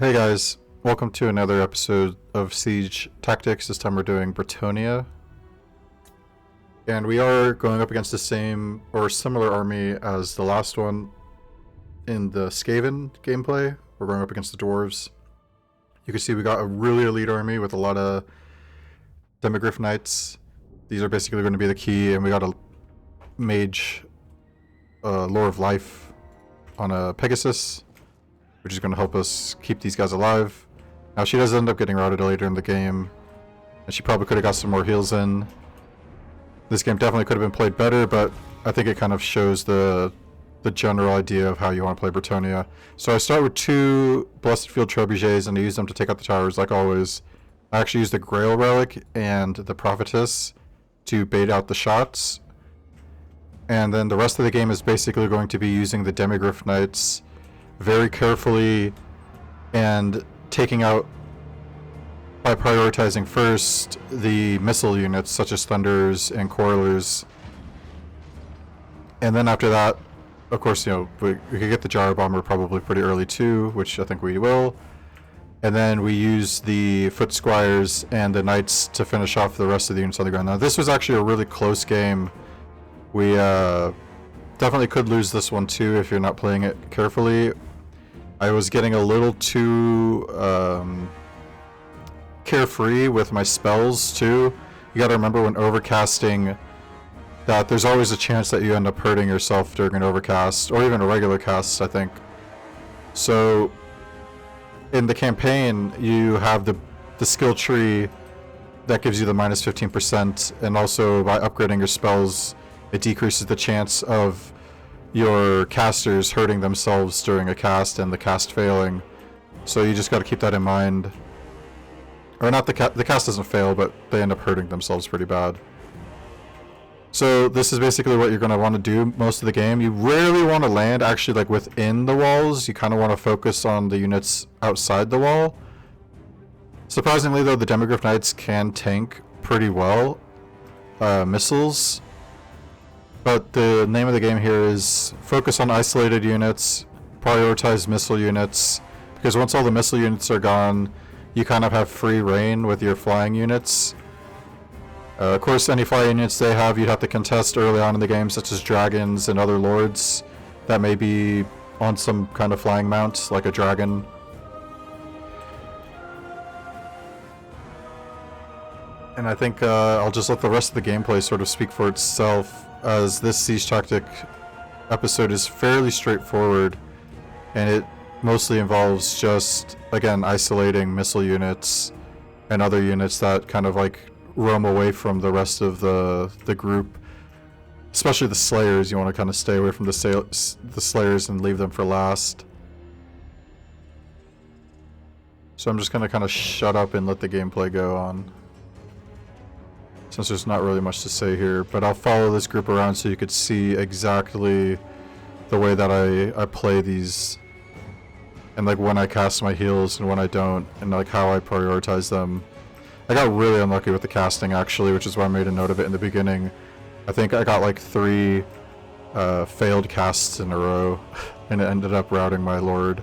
Hey guys, welcome to another episode of Siege Tactics. This time we're doing Bretonnia. And we are going up against the same or similar army as the last one in the Skaven gameplay. We're going up against the dwarves. You can see we got a really elite army with a lot of Demigryph Knights. These are basically going to be the key, and we got a mage Lore of Life on a Pegasus, which is going to help us keep these guys alive. Now, she does end up getting routed later in the game, and she probably could have got some more heals in. This game definitely could have been played better, but I think it kind of shows the general idea of how you want to play Bretonnia. So I start with two Blessed Field Trebuchets, and I use them to take out the towers, like always. I actually use the Grail Relic and the Prophetess to bait out the shots. And then the rest of the game is basically going to be using the Demigryph Knights very carefully and taking out, by prioritizing first, the missile units such as Thunders and Coilers. And then after that, of course, you know, we could get the Jar Bomber probably pretty early too, which I think we will. And then we use the Foot Squires and the Knights to finish off the rest of the units on the ground. Now, this was actually a really close game. We definitely could lose this one too if you're not playing it carefully. I was getting a little too carefree with my spells too. You gotta remember when overcasting that there's always a chance that you end up hurting yourself during an overcast, or even a regular cast, I think. So in the campaign, you have the skill tree that gives you the minus 15%, and also by upgrading your spells, it decreases the chance of your casters hurting themselves during a cast and the cast failing. So you just got to keep that in mind. Or not, the cast doesn't fail, but they end up hurting themselves pretty bad. So this is basically what you're going to want to do most of the game. You rarely want to land actually like within the walls. You kind of want to focus on the units outside the wall. Surprisingly though, the Demigryph Knights can tank pretty well missiles. But the name of the game here is focus on isolated units, prioritize missile units, because once all the missile units are gone, you kind of have free reign with your flying units. Of course, any flying units they have, you'd have to contest early on in the game, such as dragons and other lords that may be on some kind of flying mount, like a dragon. And I think I'll just let the rest of the gameplay sort of speak for itself, as this Siege Tactic episode is fairly straightforward, and it mostly involves just, again, isolating missile units and other units that kind of like roam away from the rest of the group. Especially the Slayers, you want to kind of stay away from the Slayers and leave them for last. So I'm just going to kind of shut up and let the gameplay go on, since there's not really much to say here. But I'll follow this group around so you could see exactly the way that I play these, and like when I cast my heals and when I don't, and like how I prioritize them. I got really unlucky with the casting actually, which is why I made a note of it in the beginning. I think I got like 3 failed casts in a row, and it ended up routing my lord.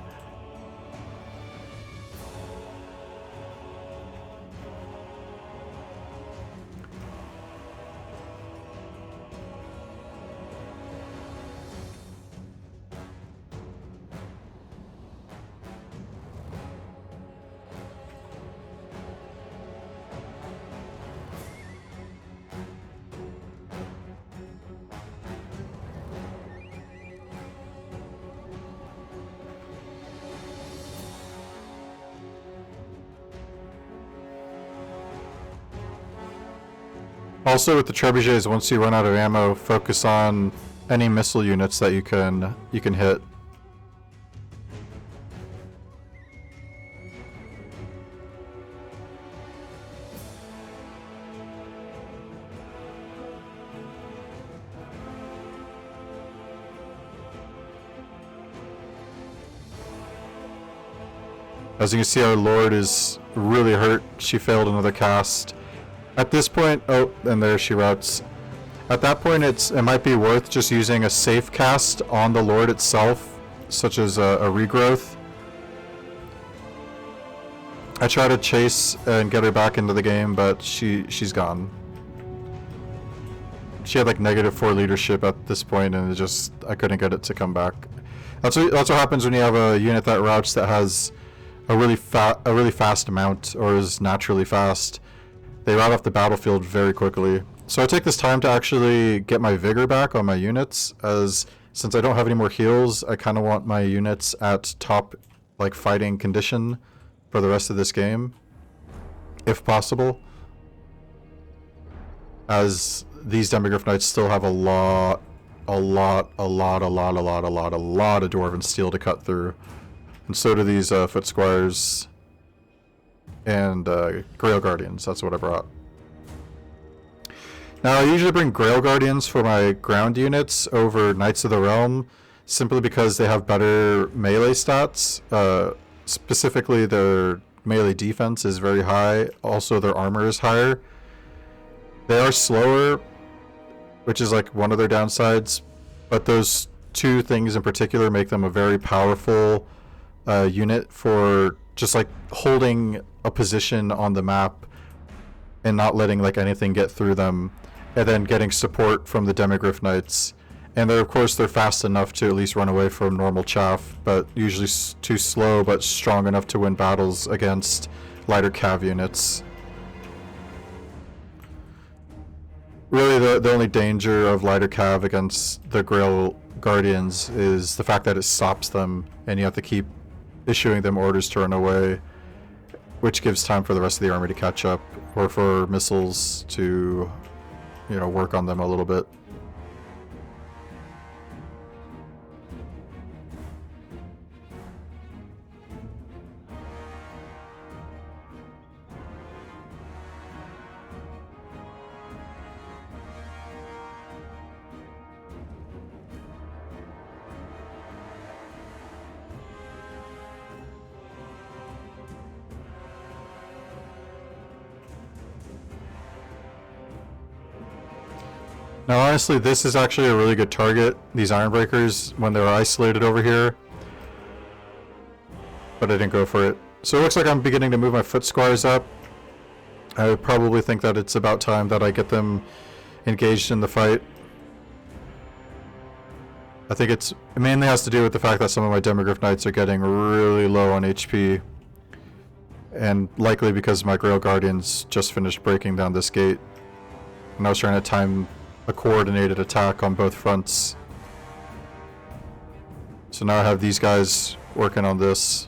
Also with the trebuchets, once you run out of ammo, focus on any missile units that you can hit. As you can see, our Lord is really hurt. She failed another cast. At this point, oh, and there she routes. At that point, it might be worth just using a safe cast on the Lord itself, such as a regrowth. I try to chase and get her back into the game, but she's gone. She had like -4 leadership at this point, and I couldn't get it to come back. That's what happens when you have a unit that routes that has a really fast mount or is naturally fast. They route off the battlefield very quickly. So I take this time to actually get my vigor back on my units, as since I don't have any more heals, I kind of want my units at top like fighting condition for the rest of this game, if possible, as these Demigryph Knights still have a lot of Dwarven steel to cut through, and so do these Foot Squires and Grail Guardians. That's what I brought. Now I usually bring Grail Guardians for my ground units over Knights of the Realm, simply because they have better melee stats. Specifically, their melee defense is very high. Also, their armor is higher. They are slower, which is like one of their downsides, but those two things in particular make them a very powerful unit for just like holding a position on the map and not letting like anything get through them, and then getting support from the Demigryph Knights. And of course they're fast enough to at least run away from normal chaff, but usually too slow but strong enough to win battles against lighter cav units. Really the only danger of lighter cav against the Grail Guardians is the fact that it stops them and you have to keep issuing them orders to run away, which gives time for the rest of the army to catch up, or for missiles to, you know, work on them a little bit. Now honestly, this is actually a really good target, these Ironbreakers, when they were isolated over here. But I didn't go for it. So it looks like I'm beginning to move my Foot Squires up. I probably think that it's about time that I get them engaged in the fight. I think it mainly has to do with the fact that some of my Demigryph Knights are getting really low on HP. And likely because my Grail Guardians just finished breaking down this gate. And I was trying to time a coordinated attack on both fronts. So now I have these guys working on this.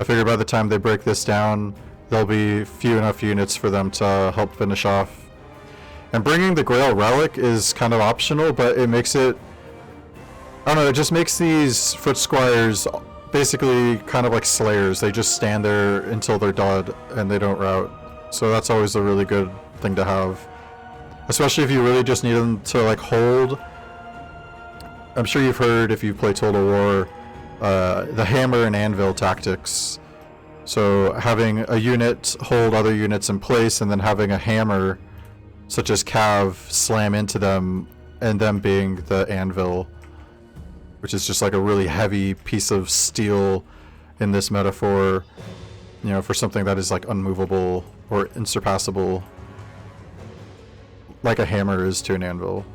I figure by the time they break this down, there'll be few enough units for them to help finish off. And bringing the Grail Relic is kind of optional, but it makes it, I don't know, it just makes these Foot Squires basically kind of like Slayers. They just stand there until they're dead and they don't rout. So that's always a really good thing to have. Especially if you really just need them to like hold. I'm sure you've heard, if you play Total War, the hammer and anvil tactics. So having a unit hold other units in place, and then having a hammer, such as Cav, slam into them, and them being the anvil, which is just like a really heavy piece of steel in this metaphor, you know, for something that is like unmovable or insurpassable, like a hammer is to an anvil.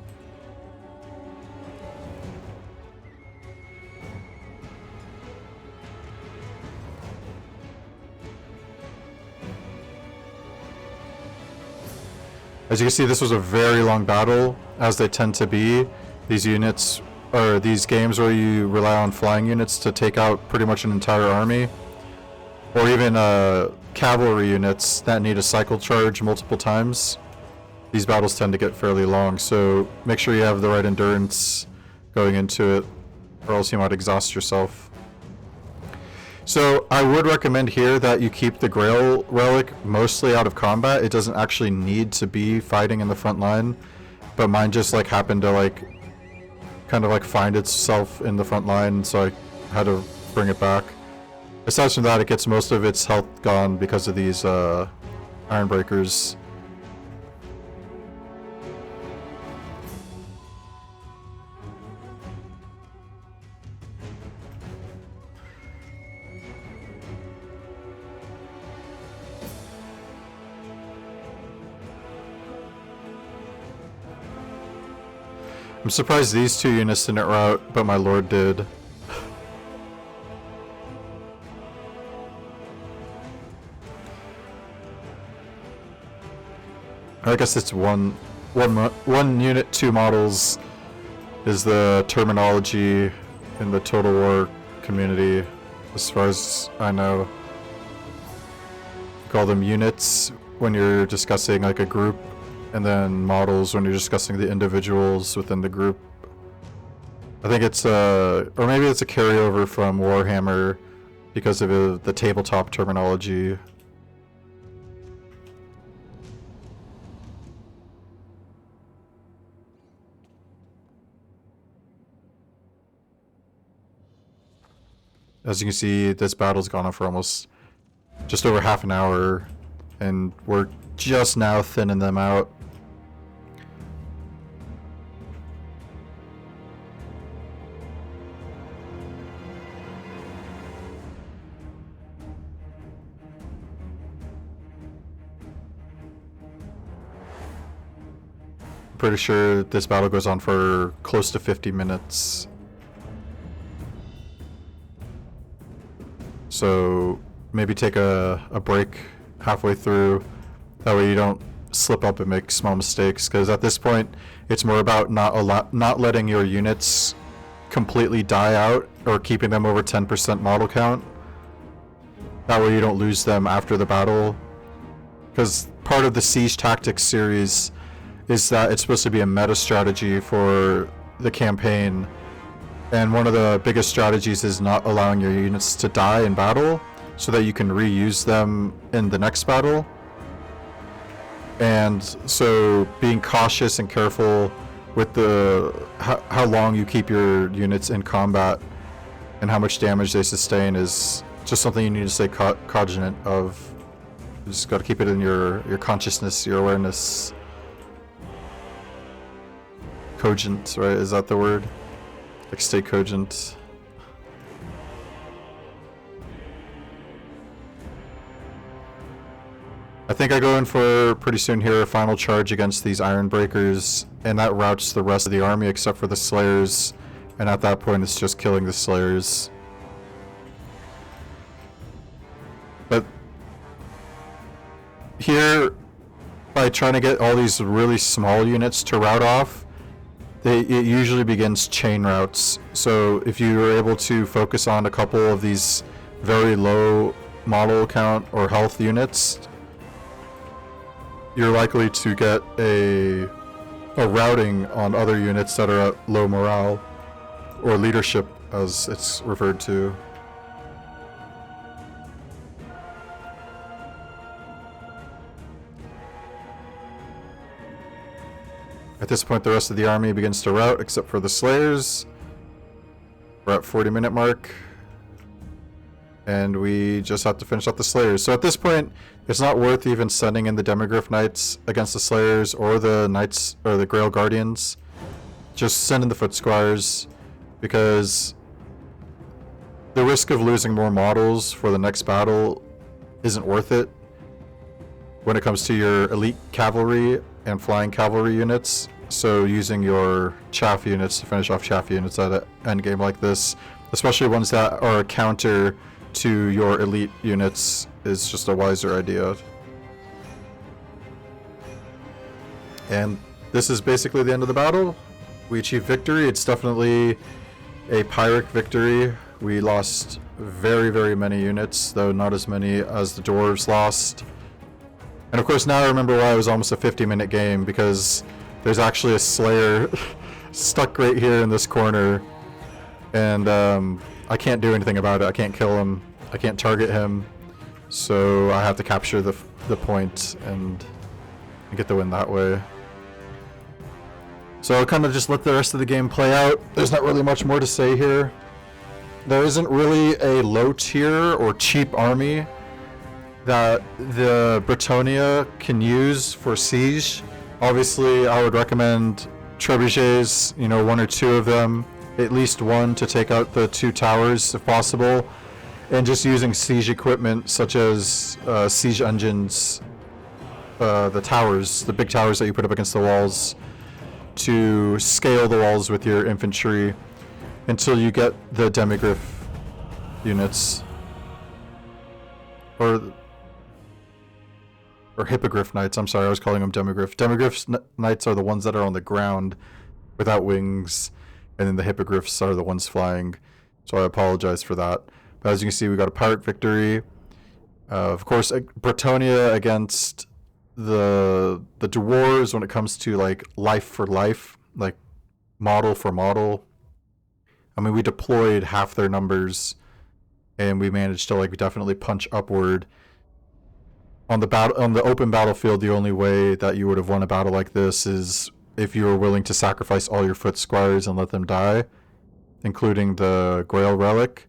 As you can see, this was a very long battle, as they tend to be. These units, or these games where you rely on flying units to take out pretty much an entire army, or even cavalry units that need a cycle charge multiple times. These battles tend to get fairly long, so make sure you have the right endurance going into it, or else you might exhaust yourself. So I would recommend here that you keep the Grail Relic mostly out of combat. It doesn't actually need to be fighting in the front line, but mine just like happened to like kind of like find itself in the front line, so I had to bring it back. Aside from that, it gets most of its health gone because of these Ironbreakers. I'm surprised these two units didn't rout, but my lord did. I guess it's one unit, two models is the terminology in the Total War community, as far as I know. You call them units when you're discussing like a group, and then models when you're discussing the individuals within the group. I think it's or maybe it's a carryover from Warhammer because of the tabletop terminology. As you can see, this battle's gone on for almost just over half an hour, and we're just now thinning them out. I'm pretty sure this battle goes on for close to 50 minutes. So maybe take a break halfway through. That way you don't slip up and make small mistakes. Because at this point, it's more about not letting your units completely die out or keeping them over 10% model count. That way you don't lose them after the battle. Because part of the Siege Tactics series is that it's supposed to be a meta strategy for the campaign. And one of the biggest strategies is not allowing your units to die in battle so that you can reuse them in the next battle. And so being cautious and careful with how long you keep your units in combat and how much damage they sustain is just something you need to stay cognizant of. You just got to keep it in your consciousness, your awareness. Cogent, right? Is that the word? Like stay cogent. I think I go in for pretty soon here a final charge against these Iron Breakers, and that routs the rest of the army except for the Slayers, and at that point it's just killing the Slayers. But here, by trying to get all these really small units to rout off, it usually begins chain routes. So if you are able to focus on a couple of these very low model count or health units, you're likely to get a routing on other units that are at low morale, or leadership as it's referred to. At this point, the rest of the army begins to rout, except for the Slayers. We're at 40-minute mark, and we just have to finish up the Slayers. So at this point, it's not worth even sending in the Demogryph Knights against the Slayers or the Knights or the Grail Guardians. Just send in the Foot Squires, because the risk of losing more models for the next battle isn't worth it when it comes to your elite cavalry and flying cavalry units. So using your chaff units to finish off chaff units at an endgame like this, especially ones that are a counter to your elite units, is just a wiser idea. And this is basically the end of the battle. We achieved victory. It's definitely a Pyrrhic victory. We lost very, very many units, though not as many as the Dwarves lost. And of course now I remember why it was almost a 50-minute game, because there's actually a Slayer stuck right here in this corner, and I can't do anything about it. I can't kill him. I can't target him. So I have to capture the point and get the win that way. So I'll kind of just let the rest of the game play out. There's not really much more to say here. There isn't really a low tier or cheap army that the Bretonnia can use for siege. Obviously, I would recommend trebuchets, one or two of them, at least one to take out the two towers if possible, and just using siege equipment such as siege engines, the towers, the big towers that you put up against the walls, to scale the walls with your infantry until you get the demigryph units, or hippogriff knights. I'm sorry, I was calling them demigryph. Demigryph knights are the ones that are on the ground without wings, and then the hippogriffs are the ones flying. So I apologize for that. But as you can see, we got a pirate victory. Of course, Bretonnia against the dwarves when it comes to like life for life, like model for model. I mean, we deployed half their numbers, and we managed to like definitely punch upward. On the open battlefield, the only way that you would have won a battle like this is if you were willing to sacrifice all your foot squires and let them die, including the Grail relic,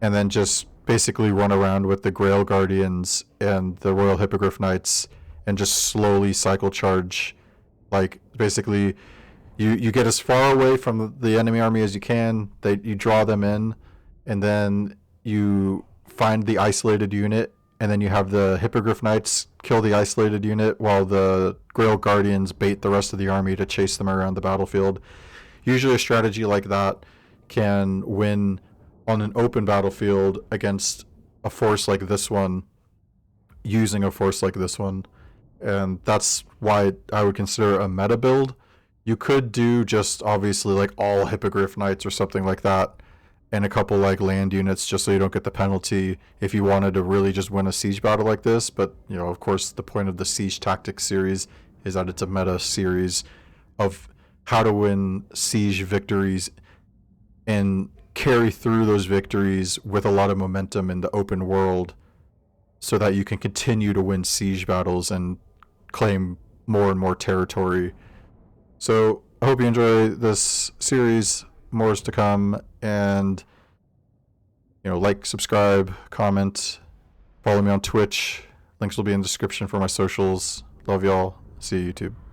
and then just basically run around with the Grail Guardians and the Royal Hippogriff Knights and just slowly cycle charge. Like, basically, you get as far away from the enemy army as you can, you draw them in, and then you find the isolated unit, and then you have the Hippogriff Knights kill the isolated unit while the Grail Guardians bait the rest of the army to chase them around the battlefield. Usually a strategy like that can win on an open battlefield against a force like this one, using a force like this one. And that's why I would consider a meta build. You could do just obviously like all Hippogriff Knights or something like that, and a couple like land units just so you don't get the penalty if you wanted to really just win a siege battle like this. But, you know, of course, the point of the Siege Tactics series is that it's a meta series of how to win siege victories and carry through those victories with a lot of momentum in the open world so that you can continue to win siege battles and claim more and more territory. So I hope you enjoy this series. More is to come, and like, subscribe, comment, follow me on Twitch. Links will be in the description for my socials. Love y'all. See you, YouTube.